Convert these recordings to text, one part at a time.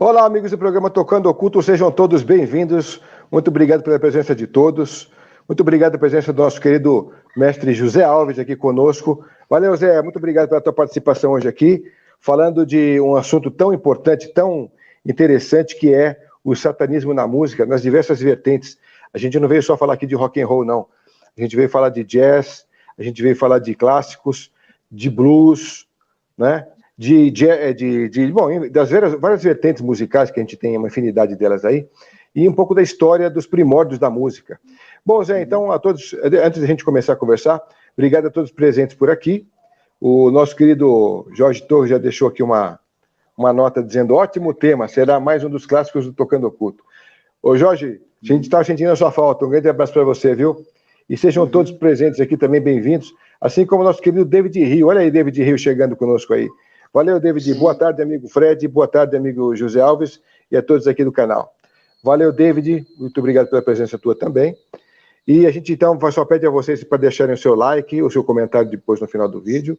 Olá, amigos do programa Tocando Oculto, sejam todos bem-vindos. Muito obrigado pela presença de todos. Muito obrigado pela presença do nosso querido mestre José Alves aqui conosco. Valeu, Zé, muito obrigado pela tua participação hoje aqui, falando de um assunto tão importante, tão interessante, que é o satanismo na música, nas diversas vertentes. A gente não veio só falar aqui de rock and roll, não. A gente veio falar de jazz, a gente veio falar de clássicos, de blues, né? Das várias vertentes musicais, que a gente tem uma infinidade delas aí, e um pouco da história dos primórdios da música. Bom, Zé, então, a todos, antes da gente começar a conversar, obrigado a todos presentes por aqui. O nosso querido Jorge Torres já deixou aqui uma nota dizendo: ótimo tema, será mais um dos clássicos do Tocando Oculto. Ô, Jorge, a gente está sentindo a sua falta, um grande abraço para você, viu? E sejam todos presentes aqui também bem-vindos, assim como o nosso querido David Rio. Olha aí, David Rio chegando conosco aí. Valeu, David. Sim. Boa tarde, amigo Fred. Boa tarde, amigo José Alves. E a todos aqui do canal. Valeu, David. Muito obrigado pela presença tua também. E a gente, então, só pede a vocês para deixarem o seu like, o seu comentário depois no final do vídeo.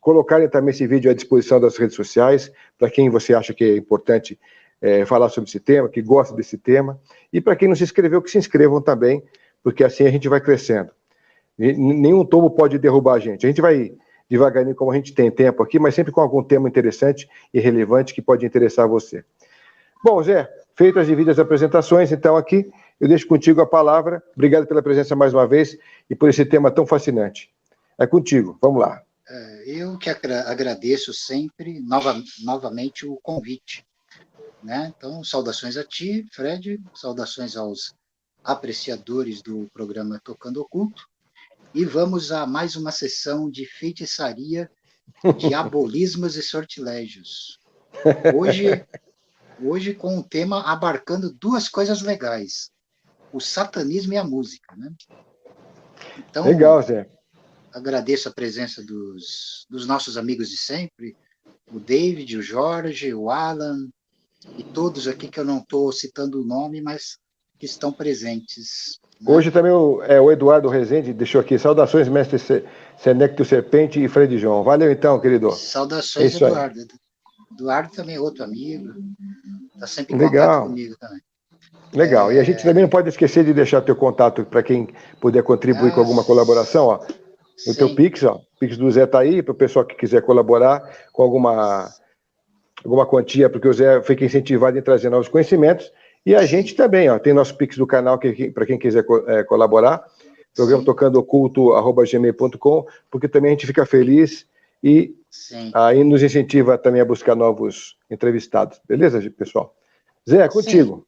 Colocarem também esse vídeo à disposição das redes sociais, para quem você acha que é importante falar sobre esse tema, que gosta desse tema. E para quem não se inscreveu, que se inscrevam também, porque assim a gente vai crescendo. Nenhum tombo pode derrubar a gente. A gente vai devagarinho, como a gente tem tempo aqui, mas sempre com algum tema interessante e relevante que pode interessar você. Bom, Zé, feitas as devidas apresentações, então aqui eu deixo contigo a palavra. Obrigado pela presença mais uma vez e por esse tema tão fascinante. É contigo, vamos lá. Eu que agradeço sempre, novamente, o convite. Né? Então, saudações a ti, Fred, saudações aos apreciadores do programa Tocando Oculto. E vamos a mais uma sessão de feitiçaria, diabolismos e sortilégios. Hoje com um tema abarcando duas coisas legais: o satanismo e a música. Né? Então, legal, Zé. Agradeço a presença dos nossos amigos de sempre, o David, o Jorge, o Alan, e todos aqui que eu não estou citando o nome, mas que estão presentes. Né? Hoje também o Eduardo Rezende deixou aqui: saudações, mestre Senecto Serpente e Fred João. Valeu então, querido. Saudações, Eduardo. Eduardo também é outro amigo, está sempre em legal. Contato comigo também. Legal, e a gente também não pode esquecer de deixar teu contato para quem puder contribuir com alguma colaboração, ó. O teu Pix, ó, Pix do Zé tá aí, para o pessoal que quiser colaborar com alguma quantia, porque o Zé fica incentivado em trazer novos conhecimentos. E a gente também, ó, tem nosso Pix do canal para quem quiser colaborar, programa tocandooculto@gmail.com, porque também a gente fica feliz e aí nos incentiva também a buscar novos entrevistados. Beleza, pessoal? Zé, é contigo. Sim.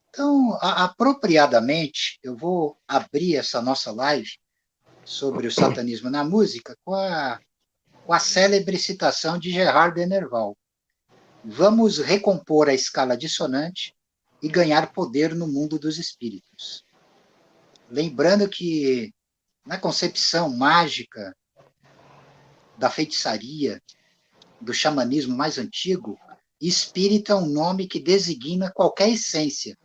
Então, apropriadamente, eu vou abrir essa nossa live sobre o satanismo na música com a célebre citação de Gerard de Nerval. Vamos recompor a escala dissonante e ganhar poder no mundo dos espíritos. Lembrando que, na concepção mágica da feitiçaria, do xamanismo mais antigo, espírito é um nome que designa qualquer essência.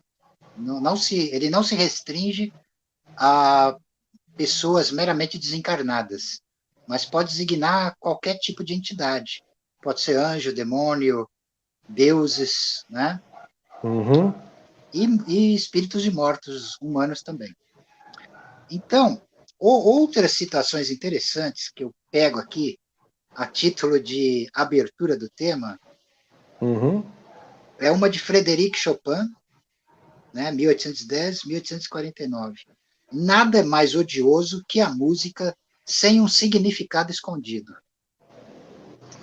Ele não se restringe a pessoas meramente desencarnadas, mas pode designar qualquer tipo de entidade. Pode ser anjo, demônio, deuses, né? Uhum. E espíritos de mortos humanos também. Então, outras citações interessantes que eu pego aqui, a título de abertura do tema, é uma de Frédéric Chopin, né, 1810-1849. Nada é mais odioso que a música sem um significado escondido.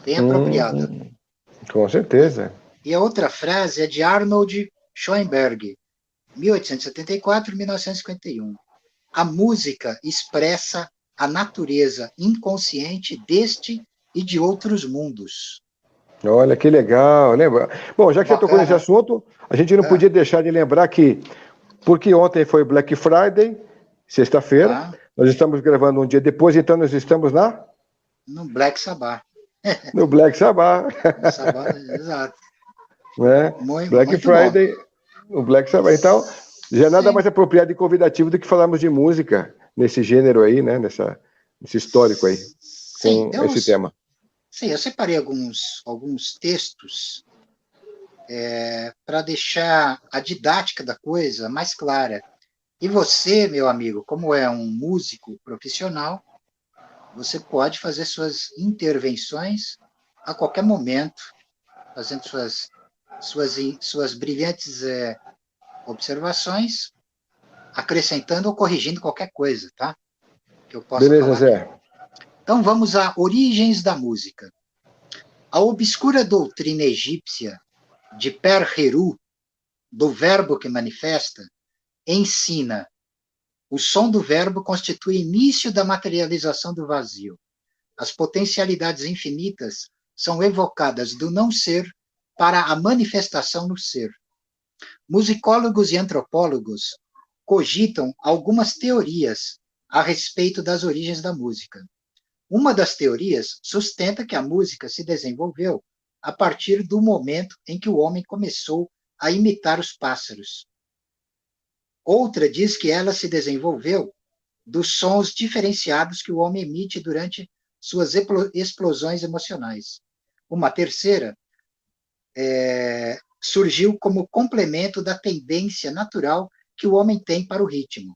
Bem apropriada. Com certeza. E a outra frase é de Arnold Schoenberg, 1874-1951. A música expressa a natureza inconsciente deste e de outros mundos. Olha, que legal. Lembra? Bom, já que você tocou nesse assunto, a gente não podia deixar de lembrar que, porque ontem foi Black Friday, sexta-feira, nós estamos gravando um dia depois, então nós estamos no Black Sabbath. No Black Sabbath. Exato. Né? Black Friday, o Black Sabbath. Então, já nada mais apropriado e convidativo do que falarmos de música nesse gênero aí, né? Nesse histórico aí, com esse tema. Sim, eu separei alguns textos para deixar a didática da coisa mais clara. E você, meu amigo, como é um músico profissional, você pode fazer suas intervenções a qualquer momento, fazendo suas brilhantes observações, acrescentando ou corrigindo qualquer coisa, tá? Que eu possa Beleza, falar aqui. Zé. Então vamos a origens da música. A obscura doutrina egípcia de Per-Heru, do verbo que manifesta, ensina: o som do verbo constitui início da materialização do vazio. As potencialidades infinitas são evocadas do não ser para a manifestação no ser. Musicólogos e antropólogos cogitam algumas teorias a respeito das origens da música. Uma das teorias sustenta que a música se desenvolveu a partir do momento em que o homem começou a imitar os pássaros. Outra diz que ela se desenvolveu dos sons diferenciados que o homem emite durante suas explosões emocionais. Uma terceira surgiu como complemento da tendência natural que o homem tem para o ritmo.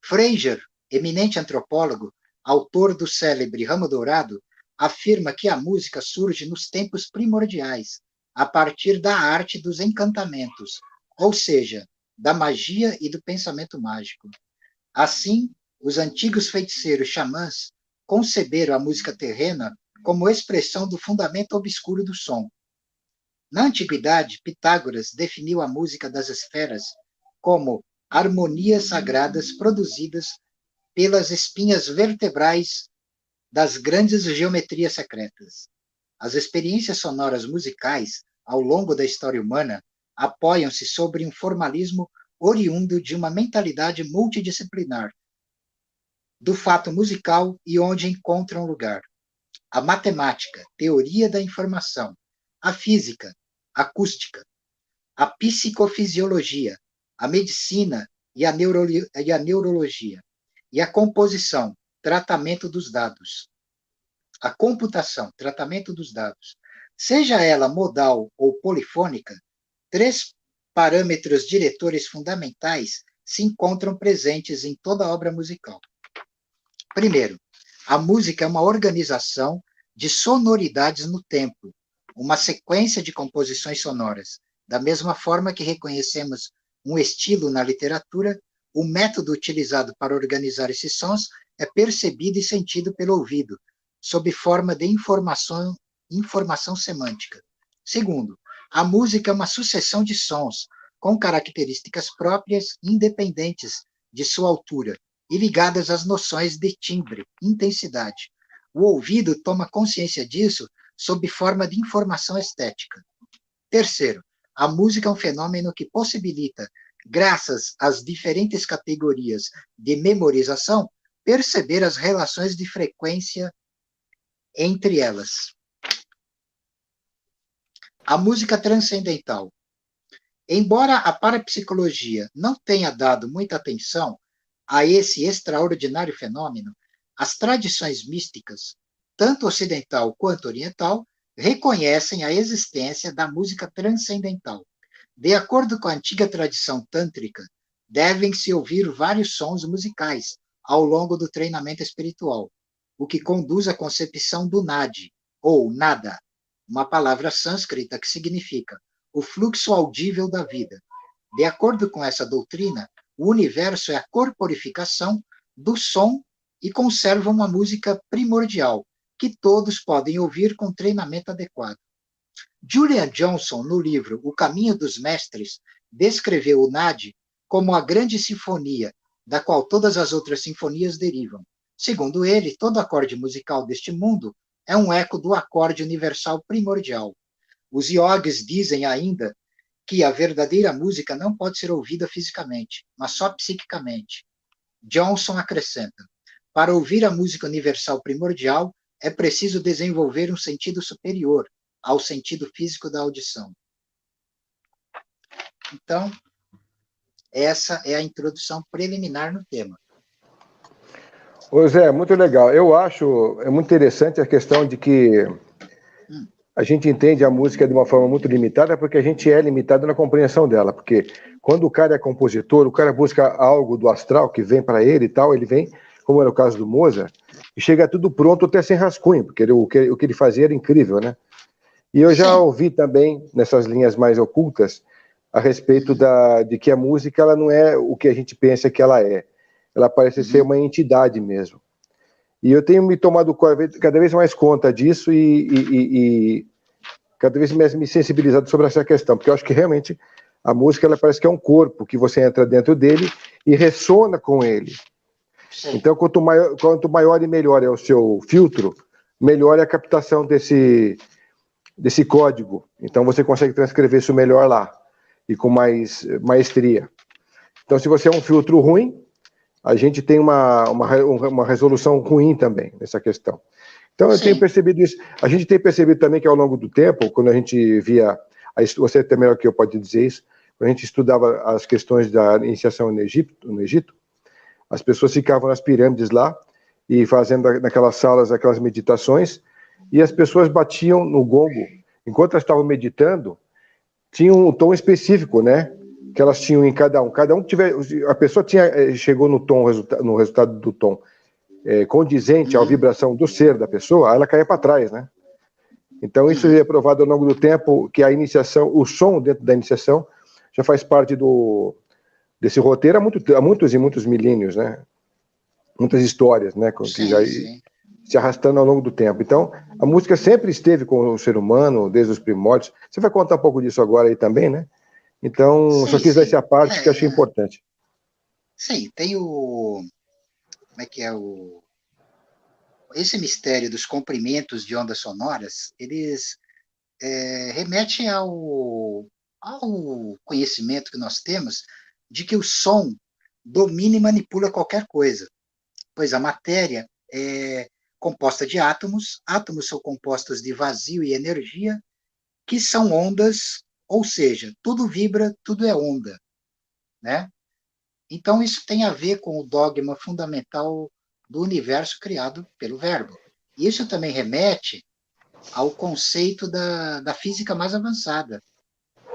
Fraser, eminente antropólogo, autor do célebre Ramo Dourado, afirma que a música surge nos tempos primordiais, a partir da arte dos encantamentos, ou seja, da magia e do pensamento mágico. Assim, os antigos feiticeiros xamãs conceberam a música terrena como expressão do fundamento obscuro do som. Na antiguidade, Pitágoras definiu a música das esferas como harmonias sagradas produzidas pelas espinhas vertebrais das grandes geometrias secretas. As experiências sonoras musicais, ao longo da história humana, apoiam-se sobre um formalismo oriundo de uma mentalidade multidisciplinar, do fato musical e onde encontram lugar. A matemática, teoria da informação, a física, acústica, a psicofisiologia, a medicina e a neurologia, e a composição, tratamento dos dados. A computação, tratamento dos dados. Seja ela modal ou polifônica, três parâmetros diretores fundamentais se encontram presentes em toda obra musical. Primeiro, a música é uma organização de sonoridades no tempo, uma sequência de composições sonoras. Da mesma forma que reconhecemos um estilo na literatura, o método utilizado para organizar esses sons é percebido e sentido pelo ouvido, sob forma de informação semântica. Segundo, a música é uma sucessão de sons com características próprias, independentes de sua altura, e ligadas às noções de timbre, intensidade. O ouvido toma consciência disso sob forma de informação estética. Terceiro, a música é um fenômeno que possibilita, graças às diferentes categorias de memorização, perceber as relações de frequência entre elas. A música transcendental. Embora a parapsicologia não tenha dado muita atenção a esse extraordinário fenômeno, as tradições místicas, tanto ocidental quanto oriental, reconhecem a existência da música transcendental. De acordo com a antiga tradição tântrica, devem-se ouvir vários sons musicais ao longo do treinamento espiritual, o que conduz à concepção do nadi, ou nada, uma palavra sânscrita que significa o fluxo audível da vida. De acordo com essa doutrina, o universo é a corporificação do som e conserva uma música primordial, que todos podem ouvir com treinamento adequado. Julian Johnson, no livro O Caminho dos Mestres, descreveu o nadi como a grande sinfonia, da qual todas as outras sinfonias derivam. Segundo ele, todo acorde musical deste mundo é um eco do acorde universal primordial. Os yogis dizem ainda que a verdadeira música não pode ser ouvida fisicamente, mas só psiquicamente. Johnson acrescenta: para ouvir a música universal primordial, é preciso desenvolver um sentido superior ao sentido físico da audição. Então, essa é a introdução preliminar no tema. Ô Zé, muito legal. Eu acho muito interessante a questão de que a gente entende a música de uma forma muito limitada porque a gente é limitado na compreensão dela, porque quando o cara é compositor, o cara busca algo do astral que vem para ele e tal, ele vem, como era o caso do Mozart, e chega tudo pronto até sem rascunho, porque o que ele fazia era incrível, né? E eu já Sim. ouvi também, nessas linhas mais ocultas, a respeito de que a música ela não é o que a gente pensa que ela é. Ela parece ser uma entidade mesmo. E eu tenho me tomado cada vez mais conta disso e cada vez mais me sensibilizado sobre essa questão, porque eu acho que realmente a música ela parece que é um corpo que você entra dentro dele e ressona com ele. Sim. Então, quanto maior e melhor é o seu filtro, melhor é a captação desse código. Então, você consegue transcrever isso melhor lá e com mais maestria. Então, se você é um filtro ruim, a gente tem uma resolução ruim também nessa questão. Então, eu tenho percebido isso. A gente tem percebido também que ao longo do tempo, quando a gente via, você até melhor que eu pode dizer isso, quando a gente estudava as questões da iniciação no Egito, as pessoas ficavam nas pirâmides lá e fazendo naquelas salas, aquelas meditações, e as pessoas batiam no gongo. Enquanto elas estavam meditando, tinha um tom específico, né? Que elas tinham em cada um. Cada um a pessoa chegou no resultado do tom condizente à vibração do ser da pessoa, ela caía para trás, né? Então isso é provado ao longo do tempo que a iniciação, o som dentro da iniciação já faz parte desse roteiro há muitos e muitos milênios, né? Muitas histórias, né? Que já se arrastando ao longo do tempo. Então a música sempre esteve com o ser humano desde os primórdios. Você vai contar um pouco disso agora aí também, né? Então só quis dar essa parte que eu achei importante. Sim, tem como é que é esse mistério dos comprimentos de ondas sonoras, eles remetem ao conhecimento que nós temos de que o som domina e manipula qualquer coisa, pois a matéria é composta de átomos, átomos são compostos de vazio e energia, que são ondas, ou seja, tudo vibra, tudo é onda, né? Então, isso tem a ver com o dogma fundamental do universo criado pelo Verbo. Isso também remete ao conceito da física mais avançada.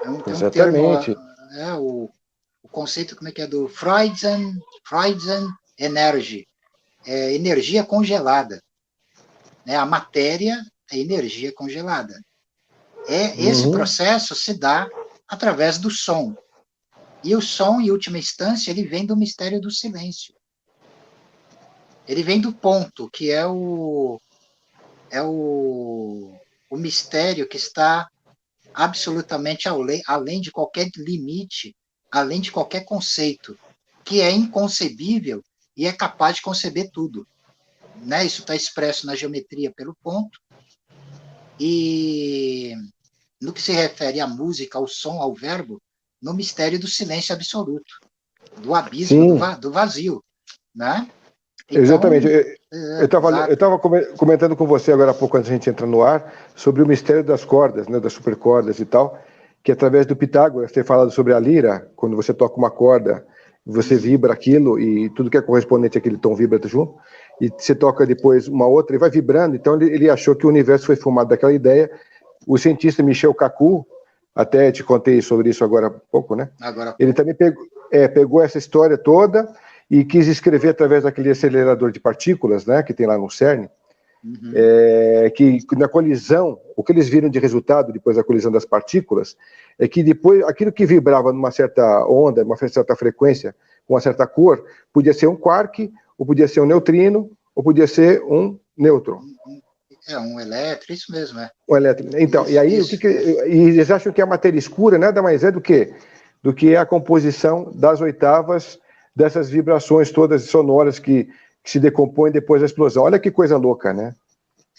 Tem um termo, o conceito, como é que é, do Freudian Energy, energia congelada. Né? A matéria é energia congelada. Esse processo se dá através do som. E o som, em última instância, ele vem do mistério do silêncio. Ele vem do ponto, que é o mistério que está absolutamente além de qualquer limite, além de qualquer conceito, que é inconcebível e é capaz de conceber tudo. Né? Isso está expresso na geometria pelo ponto. E no que se refere à música, ao som, ao verbo, no mistério do silêncio absoluto, do abismo, do vazio. Né? Então, exatamente. Eu estava comentando com você agora há pouco, antes da gente entrar no ar, sobre o mistério das cordas, né, das supercordas e tal, que através do Pitágoras, ter falado sobre a lira, quando você toca uma corda, você vibra aquilo e tudo que é correspondente àquele tom vibra junto, e você toca depois uma outra e vai vibrando. Então ele achou que o universo foi formado daquela ideia. O cientista Michio Kaku, até te contei sobre isso agora há pouco, né? Ele também pegou essa história toda e quis escrever através daquele acelerador de partículas, né, que tem lá no CERN, que na colisão, o que eles viram de resultado depois da colisão das partículas, é que depois, aquilo que vibrava numa certa onda, numa certa frequência, com uma certa cor, podia ser um quark, ou podia ser um neutrino, ou podia ser um nêutron. Um elétron, isso mesmo, Um elétron. Então, isso, e aí, e eles acham que a matéria escura nada mais é do que a composição das oitavas dessas vibrações todas sonoras que se decompõem depois da explosão. Olha que coisa louca, né?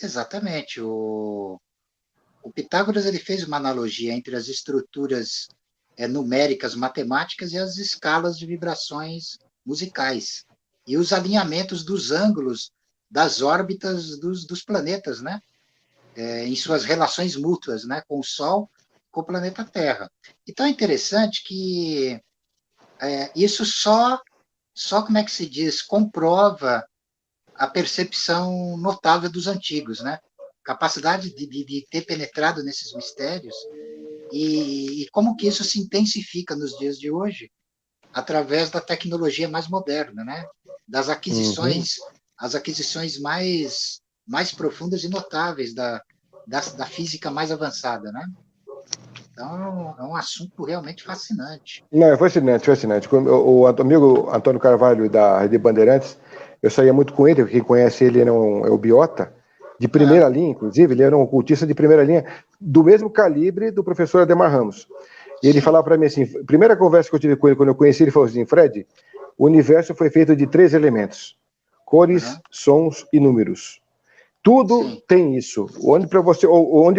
Exatamente. O Pitágoras ele fez uma analogia entre as estruturas numéricas matemáticas e as escalas de vibrações musicais e os alinhamentos dos ângulos das órbitas dos planetas, né? Em suas relações mútuas, né? Com o Sol, com o planeta Terra. Então é interessante que isso só, como é que se diz, comprova a percepção notável dos antigos, né? capacidade de ter penetrado nesses mistérios, e como que isso se intensifica nos dias de hoje, através da tecnologia mais moderna, né? Das aquisições, as aquisições mais profundas e notáveis da física mais avançada, né? Então, é um assunto realmente fascinante. Não, é fascinante, fascinante. O amigo Antônio Carvalho, da Rede Bandeirantes, eu saía muito com ele, quem conhece ele é o Biota, de primeira linha, inclusive, ele era um ocultista de primeira linha, do mesmo calibre do professor Ademar Ramos. E ele falava para mim assim, primeira conversa que eu tive com ele, quando eu conheci ele, falou assim, Fred, o universo foi feito de 3 elementos, cores, sons e números. Tudo tem isso. Onde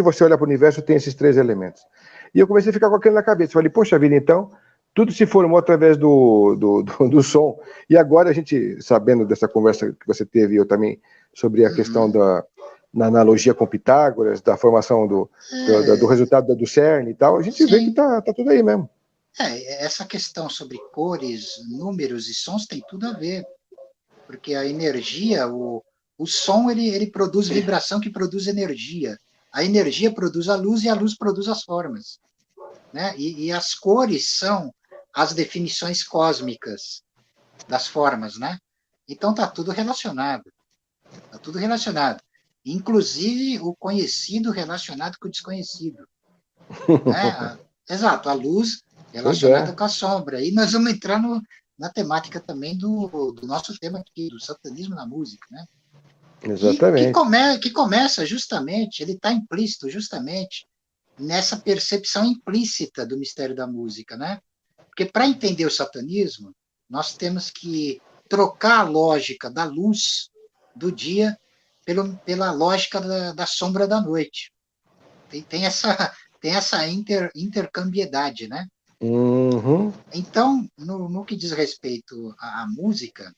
você olha para o universo tem esses 3 elementos. E eu comecei a ficar com aquilo na cabeça. Falei, poxa vida, então, tudo se formou através do som. E agora a gente, sabendo dessa conversa que você teve, eu também, sobre a questão na analogia com Pitágoras, da formação do resultado do CERN e tal, a gente vê que tá tudo aí mesmo. Essa questão sobre cores, números e sons tem tudo a ver. Porque a energia, o som, ele produz vibração que produz energia. A energia produz a luz e a luz produz as formas. Né? E as cores são as definições cósmicas das formas. Né? Então está tudo relacionado. Está tudo relacionado. Inclusive o conhecido relacionado com o desconhecido. Né? Exato, a luz relacionada com a sombra. E nós vamos entrar na temática também do nosso tema aqui, do satanismo na música, né? Exatamente. Que começa justamente, ele está implícito justamente nessa percepção implícita do mistério da música, né? Porque para entender o satanismo, nós temos que trocar a lógica da luz do dia pela lógica da sombra da noite. Tem essa intercambiedade, né? Então, no que diz respeito à música,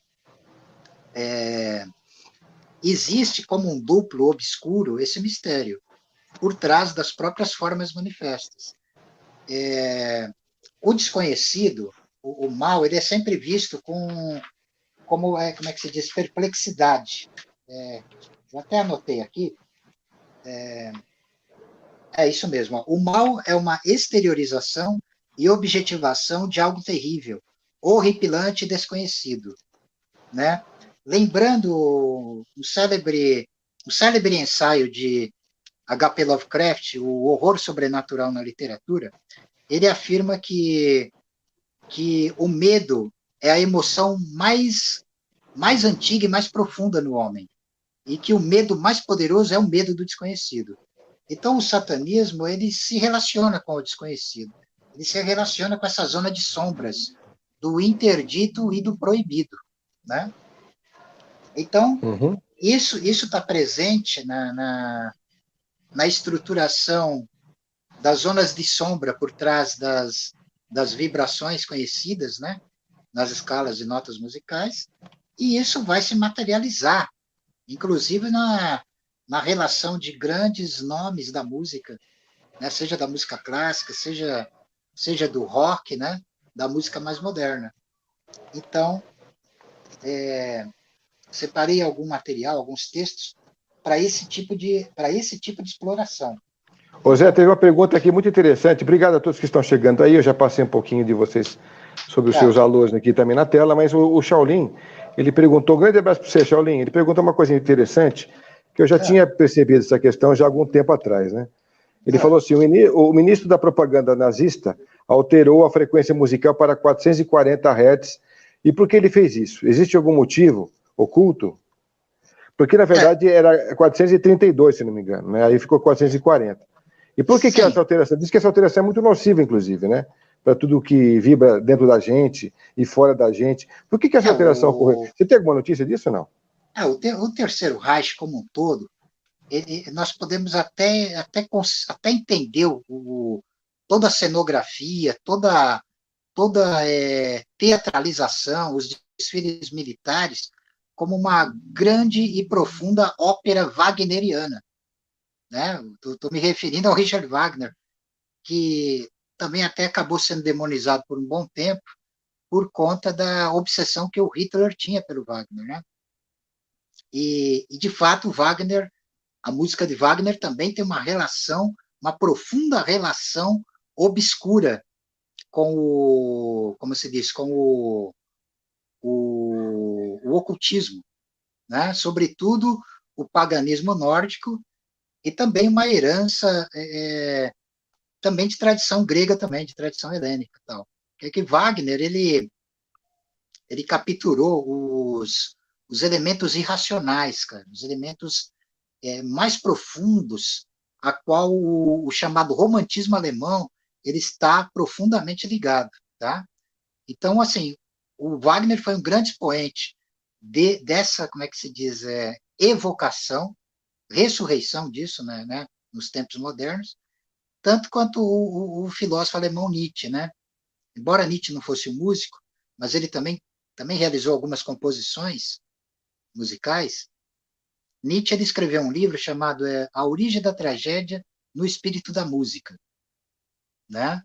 existe como um duplo obscuro esse mistério, por trás das próprias formas manifestas. O desconhecido, o mal, ele é sempre visto como é que se diz, perplexidade. Eu até anotei aqui, isso mesmo. O mal é uma exteriorização e objetivação de algo terrível, horripilante e desconhecido. Né? Lembrando o célebre ensaio de H.P. Lovecraft, O Horror Sobrenatural na Literatura, ele afirma que o medo é a emoção mais antiga e mais profunda no homem, e que o medo mais poderoso é o medo do desconhecido. Então, o satanismo, ele se relaciona com o desconhecido. Ele se relaciona com essa zona de sombras do interdito e do proibido. Né? Então, isso está presente na estruturação das zonas de sombra por trás das vibrações conhecidas, né? Nas escalas de notas musicais, e isso vai se materializar, inclusive na relação de grandes nomes da música, né? Seja da música clássica, seja do rock, né? Da música mais moderna. Então, separei algum material, alguns textos, para esse tipo de exploração. Ô Zé, teve uma pergunta aqui muito interessante. Obrigado a todos que estão chegando aí. Eu já passei um pouquinho de vocês sobre os seus alunos aqui também na tela, mas o Shaolin, ele perguntou, um grande abraço para você, Shaolin, ele perguntou uma coisa interessante, que eu já tinha percebido essa questão já há algum tempo atrás, né? Ele falou assim, o ministro da propaganda nazista alterou a frequência musical para 440 Hz. E por que ele fez isso? Existe algum motivo oculto? Porque, na verdade, era 432, se não me engano, né? Aí ficou 440. E por que essa alteração? Diz que essa alteração é muito nociva, inclusive, né? Para tudo que vibra dentro da gente e fora da gente. Por que essa alteração ocorreu? Você tem alguma notícia disso ou não? O Terceiro Reich, como um todo, nós podemos até entender toda a cenografia, toda teatralização, os desfiles militares, como uma grande e profunda ópera wagneriana. Né? Estou me referindo ao Richard Wagner, que também até acabou sendo demonizado por um bom tempo, por conta da obsessão que o Hitler tinha pelo Wagner. Né? E de fato, Wagner a música de Wagner também tem uma relação, uma profunda relação obscura com o, como se diz, com o ocultismo, né? Sobretudo o paganismo nórdico e também uma herança também de tradição grega, também de tradição helênica, tal. Que Wagner ele capturou os elementos irracionais, cara, os elementos mais profundos, a qual o chamado romantismo alemão ele está profundamente ligado, tá? Então, assim, o Wagner foi um grande expoente dessa, como é que se diz, evocação, ressurreição disso, né, nos tempos modernos, tanto quanto o filósofo alemão Nietzsche, né? Embora Nietzsche não fosse um músico, mas ele também realizou algumas composições musicais. Nietzsche ele escreveu um livro chamado A Origem da Tragédia no Espírito da Música, né?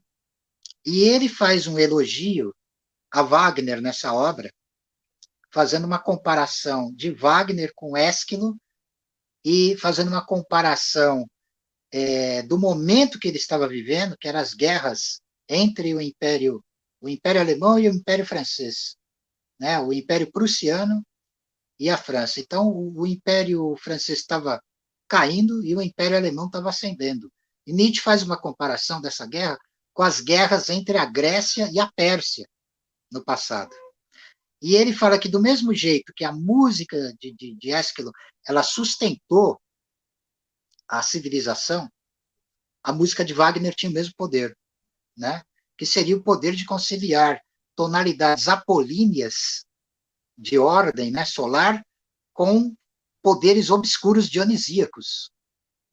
E ele faz um elogio a Wagner nessa obra, fazendo uma comparação de Wagner com Ésquilo e fazendo uma comparação do momento que ele estava vivendo, que eram as guerras entre o Império Alemão e o Império Francês, né? O Império Prussiano e a França. Então, o Império Francês estava caindo e o Império Alemão estava ascendendo. E Nietzsche faz uma comparação dessa guerra com as guerras entre a Grécia e a Pérsia no passado. E ele fala que do mesmo jeito que a música de Ésquilo ela sustentou a civilização, a música de Wagner tinha o mesmo poder, né? Que seria o poder de conciliar tonalidades apolíneas de ordem, né, solar com poderes obscuros dionisíacos,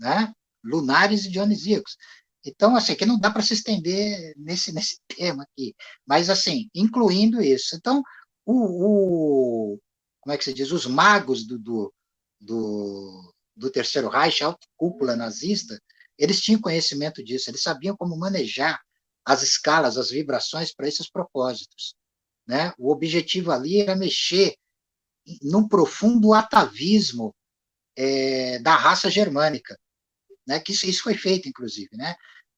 né? Lunares e dionisíacos. Então, assim, que não dá para se estender nesse tema aqui, mas, assim, incluindo isso. Então, como é que se diz? Os magos do Terceiro Reich, a alta cúpula nazista, eles tinham conhecimento disso, eles sabiam como manejar as escalas, as vibrações para esses propósitos, né? O objetivo ali era mexer num profundo atavismo da raça germânica, né? Que isso foi feito, inclusive, né?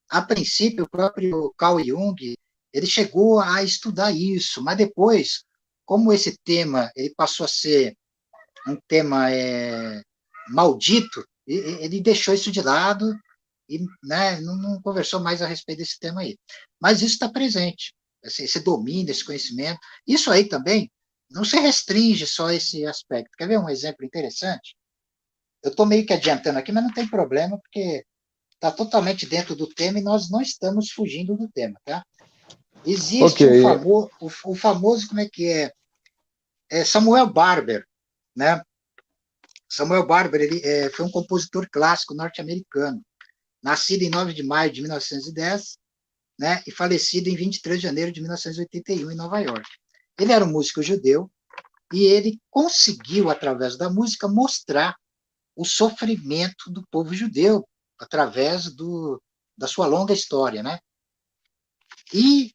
A princípio, o próprio Carl Jung ele chegou a estudar isso, mas depois, como esse tema ele passou a ser um tema maldito, ele deixou isso de lado e, né, não conversou mais a respeito desse tema aí. Mas isso está presente, esse domínio, esse conhecimento. Isso aí também não se restringe só a esse aspecto. Quer ver um exemplo interessante? Eu estou meio que adiantando aqui, mas não tem problema, porque está totalmente dentro do tema e nós não estamos fugindo do tema, tá? Existe o famoso, como é que é Samuel Barber, né? Samuel Barber ele foi um compositor clássico norte-americano, nascido em 9 de maio de 1910, né, e falecido em 23 de janeiro de 1981 em Nova York. Ele era um músico judeu e ele conseguiu, através da música, mostrar o sofrimento do povo judeu através da sua longa história, né? E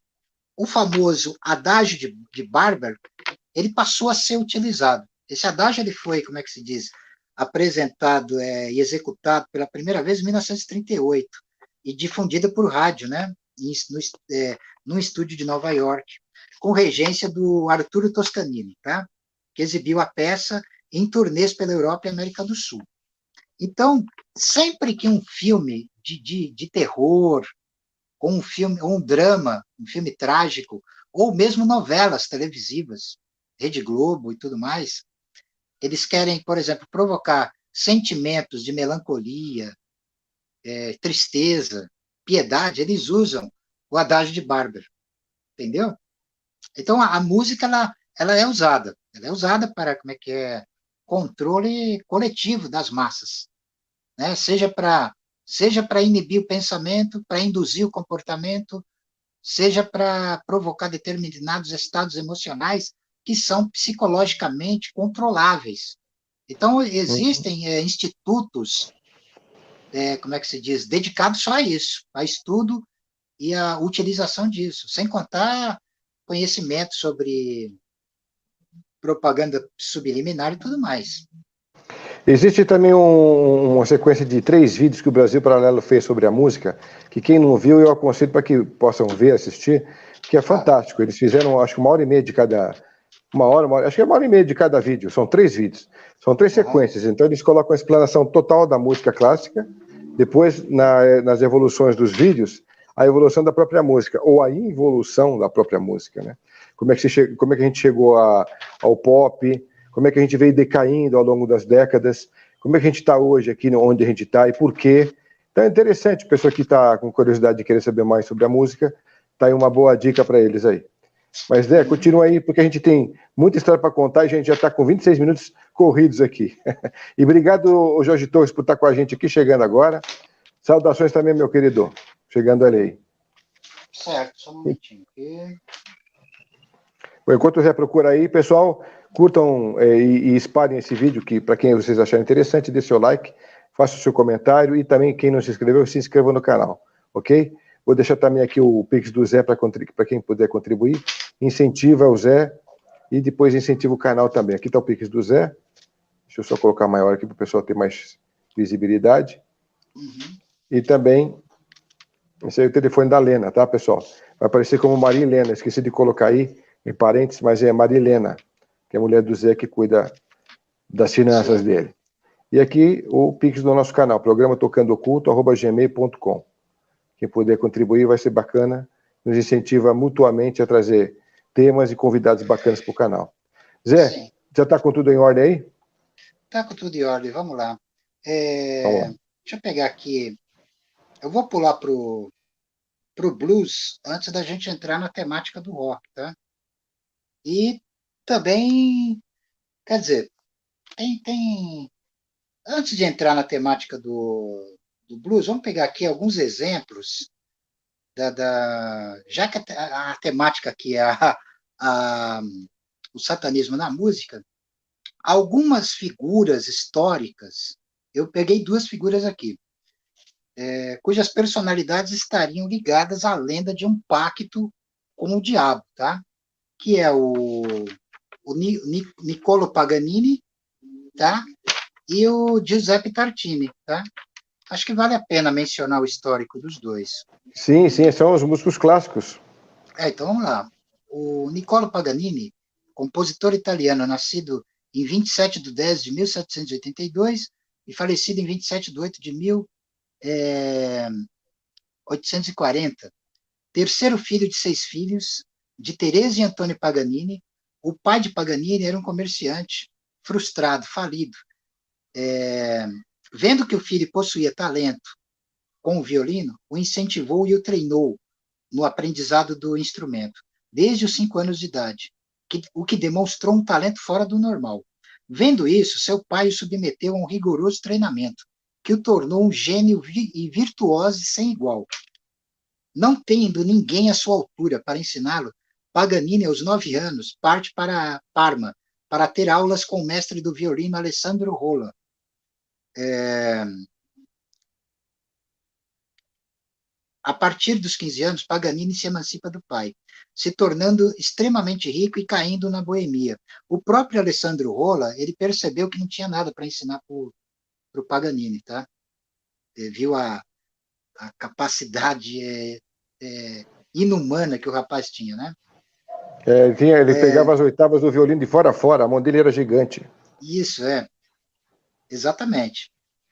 o famoso adágio de Barber, ele passou a ser utilizado. Esse adágio ele foi, como é que se diz, apresentado e executado pela primeira vez em 1938 e difundido por rádio, né? Num estúdio de Nova York, com regência do Arturo Toscanini, tá? Que exibiu a peça em turnês pela Europa e América do Sul. Então, sempre que um filme de terror, ou um drama, um filme trágico, ou mesmo novelas televisivas, Rede Globo e tudo mais, eles querem, por exemplo, provocar sentimentos de melancolia, tristeza, piedade, eles usam o adágio de Barber, entendeu? Então, a música, ela é usada para, como é que é, controle coletivo das massas, né? Seja para inibir o pensamento, para induzir o comportamento, seja para provocar determinados estados emocionais que são psicologicamente controláveis. Então, existem institutos, como é que se diz, dedicados só a isso, a estudo e a utilização disso, sem contar conhecimento sobre propaganda subliminar e tudo mais. Existe também uma sequência de 3 vídeos que o Brasil Paralelo fez sobre a música, que quem não viu, eu aconselho para que possam ver, assistir, que é fantástico. Eles fizeram, acho que 1h30 de cada... acho que é 1h30 de cada vídeo, são 3 vídeos. São 3 sequências, então eles colocam a explanação total da música clássica, depois, nas evoluções dos vídeos, a evolução da própria música, ou a involução da própria música, né? Como é que a gente chegou ao pop, como é que a gente veio decaindo ao longo das décadas, como é que a gente está hoje aqui, onde a gente está e por quê. Então é interessante, pessoa que está com curiosidade de querer saber mais sobre a música, está aí uma boa dica para eles aí. Mas, né, continua aí, porque a gente tem muita história para contar e a gente já está com 26 minutos corridos aqui. E obrigado, Jorge Torres, por estar com a gente aqui, chegando agora. Saudações também, meu querido, chegando ali aí. Certo, só um momentinho aqui. Enquanto você procura aí, pessoal, curtam e espalhem esse vídeo, que para quem vocês acharem interessante, dê seu like, faça o seu comentário e também quem não se inscreveu, se inscreva no canal, ok? Vou deixar também aqui o Pix do Zé para quem puder contribuir. Incentiva o Zé e depois incentiva o canal também. Aqui está o Pix do Zé. Deixa eu só colocar maior aqui para o pessoal ter mais visibilidade. E também, esse aí é o telefone da Lena, tá, pessoal? Vai aparecer como Marilena, esqueci de colocar aí, em parênteses, mas é Marilena, que é a mulher do Zé que cuida das finanças dele. E aqui o Pix do nosso canal, programa tocandoculto@gmail.com. Quem puder contribuir vai ser bacana, nos incentiva mutuamente a trazer temas e convidados bacanas para o canal. Zé, sim, já está com tudo em ordem aí? Está com tudo em ordem, vamos lá. Deixa eu pegar aqui, eu vou pular para o blues antes da gente entrar na temática do rock, tá? E também, quer dizer, antes de entrar na temática do blues, vamos pegar aqui alguns exemplos já que a temática aqui é o satanismo na música, algumas figuras históricas, eu peguei 2 figuras aqui, cujas personalidades estariam ligadas à lenda de um pacto com o diabo, tá? Que é o Niccolo Paganini, tá? E o Giuseppe Tartini, tá? Acho que vale a pena mencionar o histórico dos dois. Sim, são os músicos clássicos. Então vamos lá. O Niccolo Paganini, compositor italiano, nascido em 27 de 10 de 1782 e falecido em 27 de 8 de 1840. Terceiro filho de 6 filhos, de Teresa e Antônio Paganini. O pai de Paganini era um comerciante frustrado, falido. Vendo que o filho possuía talento com o violino, o incentivou e o treinou no aprendizado do instrumento, desde os 5 anos de idade, o que demonstrou um talento fora do normal. Vendo isso, seu pai o submeteu a um rigoroso treinamento, que o tornou um gênio e virtuoso sem igual. Não tendo ninguém à sua altura para ensiná-lo, Paganini, aos 9 anos, parte para Parma para ter aulas com o mestre do violino Alessandro Rolla. A partir dos 15 anos, Paganini se emancipa do pai, se tornando extremamente rico e caindo na boemia. O próprio Alessandro Rolla, ele percebeu que não tinha nada para ensinar para o Paganini, tá? Ele viu a capacidade inumana que o rapaz tinha, né? Ele pegava as oitavas do violino de fora a fora, a mão dele era gigante. Isso, exatamente.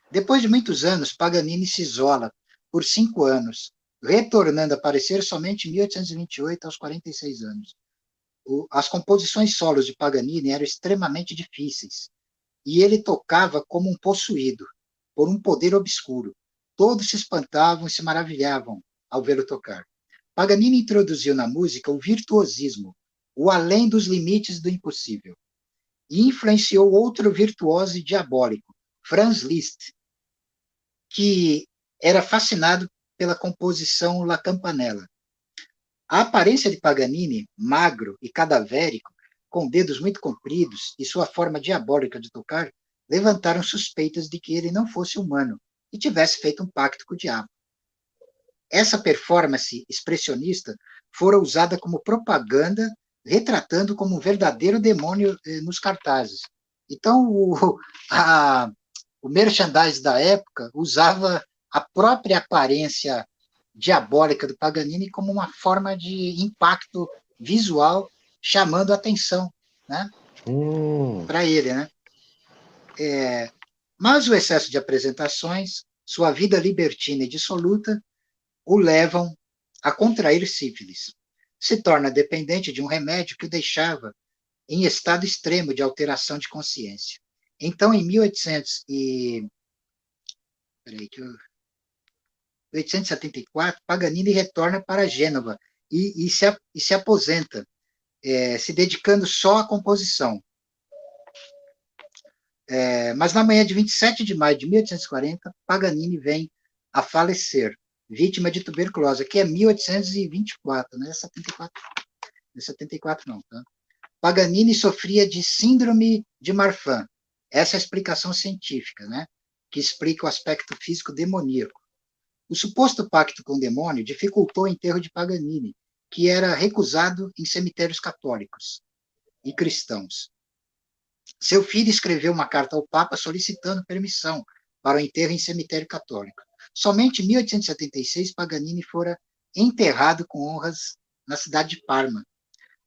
Depois de muitos anos, Paganini se isola por 5 anos, retornando a aparecer somente em 1828, aos 46 anos. As composições solos de Paganini eram extremamente difíceis, e ele tocava como um possuído, por um poder obscuro. Todos se espantavam e se maravilhavam ao vê-lo tocar. Paganini introduziu na música o virtuosismo, o além dos limites do impossível, e influenciou outro virtuoso e diabólico, Franz Liszt, que era fascinado pela composição La Campanella. A aparência de Paganini, magro e cadavérico, com dedos muito compridos e sua forma diabólica de tocar, levantaram suspeitas de que ele não fosse humano e tivesse feito um pacto com o diabo. Essa performance expressionista fora usada como propaganda, retratando como um verdadeiro demônio nos cartazes. Então, o merchandise da época usava a própria aparência diabólica do Paganini como uma forma de impacto visual, chamando a atenção, né, para ele, né? Mas o excesso de apresentações, sua vida libertina e dissoluta, o levam a contrair sífilis. Se torna dependente de um remédio que o deixava em estado extremo de alteração de consciência. Então, em 1874, Paganini retorna para Gênova e se aposenta, se dedicando só à composição. Mas na manhã de 27 de maio de 1840, Paganini vem a falecer, vítima de tuberculose, que é 1824, não é 74, não é 74 não, tá? Paganini sofria de síndrome de Marfan. Essa é a explicação científica, né, que explica o aspecto físico demoníaco. O suposto pacto com o demônio dificultou o enterro de Paganini, que era recusado em cemitérios católicos e cristãos. Seu filho escreveu uma carta ao Papa solicitando permissão para o enterro em cemitério católico. Somente em 1876, Paganini fora enterrado com honras na cidade de Parma.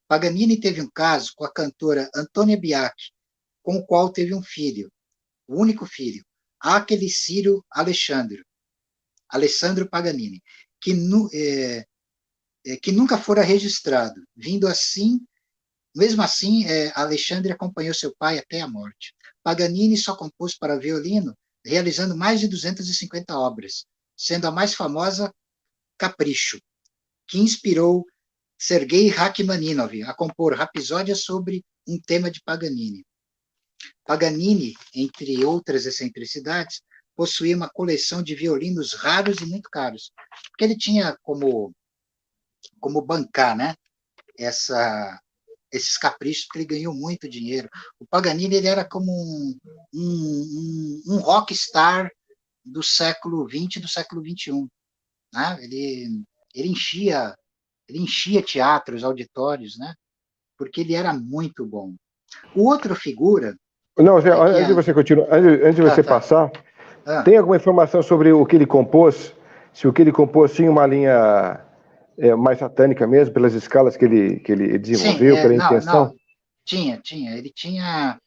Paganini teve um caso com a cantora Antônia Bianchi, com o qual teve um filho, o único filho, aquele Ciro Alessandro Paganini, que nunca fora registrado, vindo assim. Mesmo assim, Alexandre acompanhou seu pai até a morte. Paganini só compôs para violino, realizando mais de 250 obras, sendo a mais famosa Capricho, que inspirou Sergei Rachmaninov a compor rapsódias sobre um tema de Paganini. Paganini, entre outras excentricidades, possuía uma coleção de violinos raros e muito caros, porque ele tinha como bancar, né, esses caprichos, porque ele ganhou muito dinheiro. O Paganini ele era como um rockstar do século XX e do século XXI. Né? Ele enchia teatros, auditórios, né? Porque ele era muito bom. O outro figura... Não, Zé, antes de você continuar, antes de você passar, tem alguma informação sobre o que ele compôs? Se o que ele compôs tinha uma linha... mais satânica mesmo, pelas escalas que ele desenvolveu, pela intenção? Não. Tinha. Ele tinha